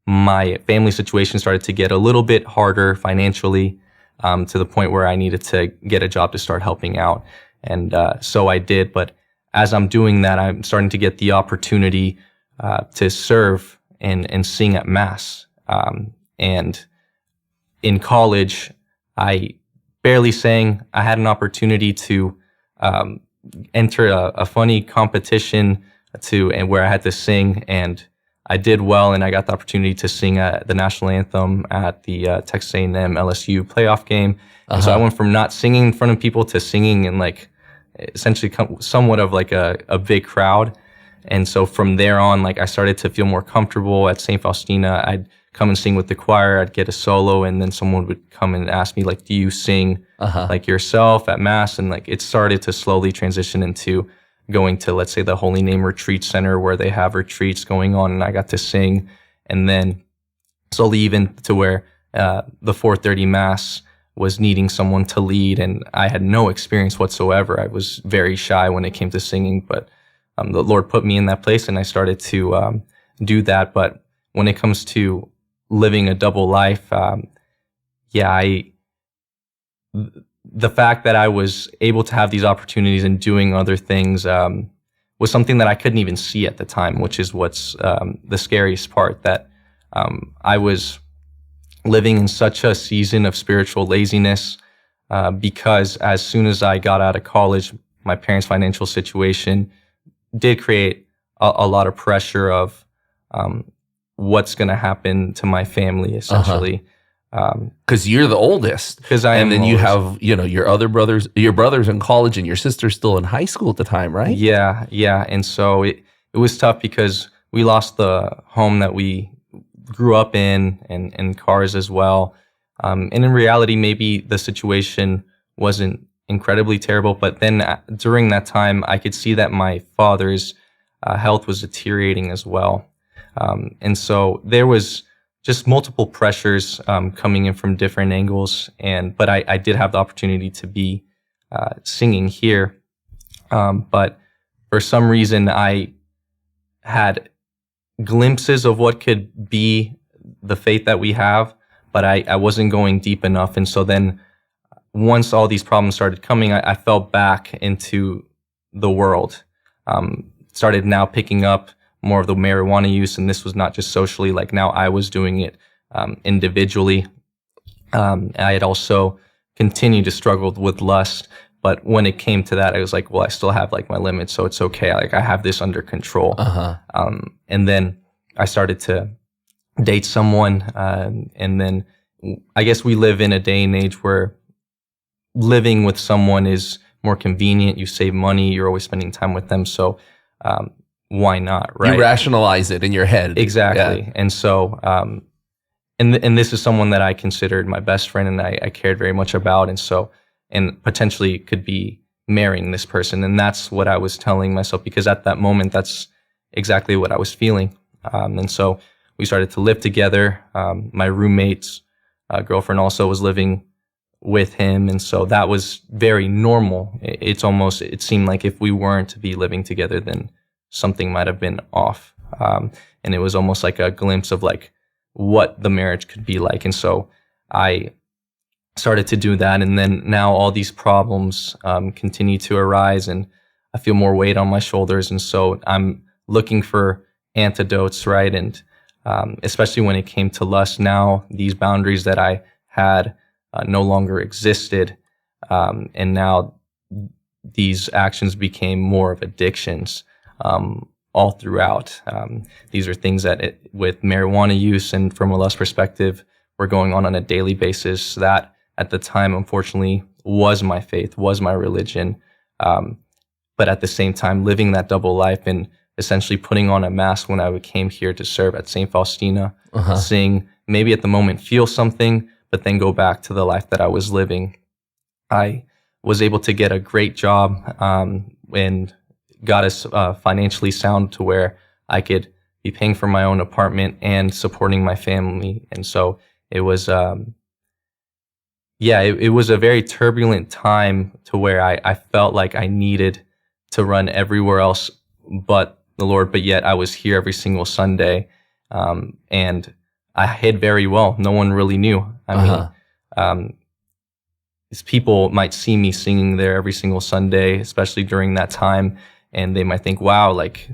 my family situation started to get a little bit harder financially, to the point where I needed to get a job to start helping out. And so I did. But as I'm doing that, I'm starting to get the opportunity to serve and sing at Mass. And in college, I barely sang. I had an opportunity to enter a funny competition and where I had to sing, and I did well, and I got the opportunity to sing the national anthem at the Texas A&M LSU playoff game. And so I went from not singing in front of people to singing in like essentially somewhat of like a big crowd. And so from there on, like I started to feel more comfortable at St. Faustina. I'd come and sing with the choir. I'd get a solo, and then someone would come and ask me like, do you sing like yourself at Mass? And like it started to slowly transition into going to, let's say, the Holy Name Retreat Center where they have retreats going on, and I got to sing. And then slowly even to where the 4:30 Mass was needing someone to lead, and I had no experience whatsoever. I was very shy when it came to singing, but the Lord put me in that place, and I started to do that. But when it comes to living a double life, the fact that I was able to have these opportunities and doing other things was something that I couldn't even see at the time, which is what's the scariest part, that I was living in such a season of spiritual laziness because as soon as I got out of college, my parents' financial situation did create a lot of pressure of what's going to happen to my family, essentially. Because you're the oldest. Because I am, and then you oldest. have, your brothers in college, and your sister's still in high school at the time, right? Yeah. And so it was tough because we lost the home that we grew up in, and cars as well. And in reality, maybe the situation wasn't incredibly terrible, but then during that time, I could see that my father's health was deteriorating as well. And so there was just multiple pressures coming in from different angles, but I did have the opportunity to be singing here. But for some reason, I had glimpses of what could be the faith that we have, but I wasn't going deep enough. And so then once all these problems started coming, I fell back into the world, started now picking up more of the marijuana use, and this was not just socially, like now I was doing it individually. I had also continued to struggle with lust, but when it came to that, I was like, well, I still have like my limits, so it's okay. Like I have this under control. And then I started to date someone, and then I guess we live in a day and age where living with someone is more convenient. You save money. You're always spending time with them. So why not, right? You rationalize it in your head. Exactly. Yeah. And so, and this is someone that I considered my best friend, and I cared very much about. And so, and potentially could be marrying this person. And that's what I was telling myself, because at that moment, that's exactly what I was feeling. And so we started to live together. My roommate's girlfriend also was living with him. And so that was very normal. It seemed like if we weren't to be living together, then something might have been off. And it was almost like a glimpse of like what the marriage could be like. And so I started to do that. And then now all these problems continue to arise, and I feel more weight on my shoulders. And so I'm looking for antidotes, right? And especially when it came to lust, now these boundaries that I had no longer existed. And now these actions became more of addictions. All throughout. These are things that with marijuana use and from a lust perspective were going on a daily basis. That at the time, unfortunately, was my faith, was my religion. But at the same time, living that double life and essentially putting on a mask when I came here to serve at St. Faustina, sing, maybe at the moment feel something, but then go back to the life that I was living. I was able to get a great job and got us financially sound to where I could be paying for my own apartment and supporting my family. And so it was, it was a very turbulent time to where I felt like I needed to run everywhere else but the Lord, but yet I was here every single Sunday. And I hid very well. No one really knew. I mean, um, these people might see me singing there every single Sunday, especially during that time, and they might think, wow, like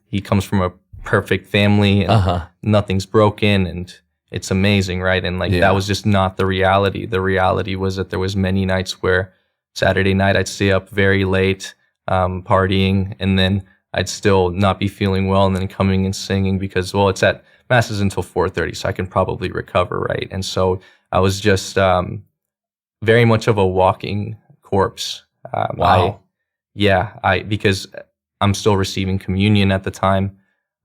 he comes from a perfect family and nothing's broken and it's amazing, right? And like that was just not the reality. The reality was that there was many nights where Saturday night I'd stay up very late, partying, and then I'd still not be feeling well, and then coming and singing because, well, it's at masses until 4:30, so I can probably recover, right? And so I was just very much of a walking corpse. Wow. Because I'm still receiving communion at the time.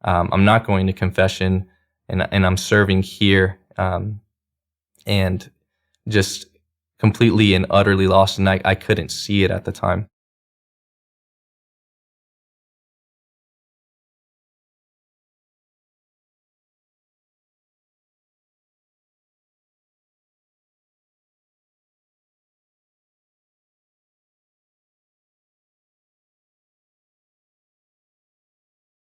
I'm not going to confession, and I'm serving here, and just completely and utterly lost. And I couldn't see it at the time.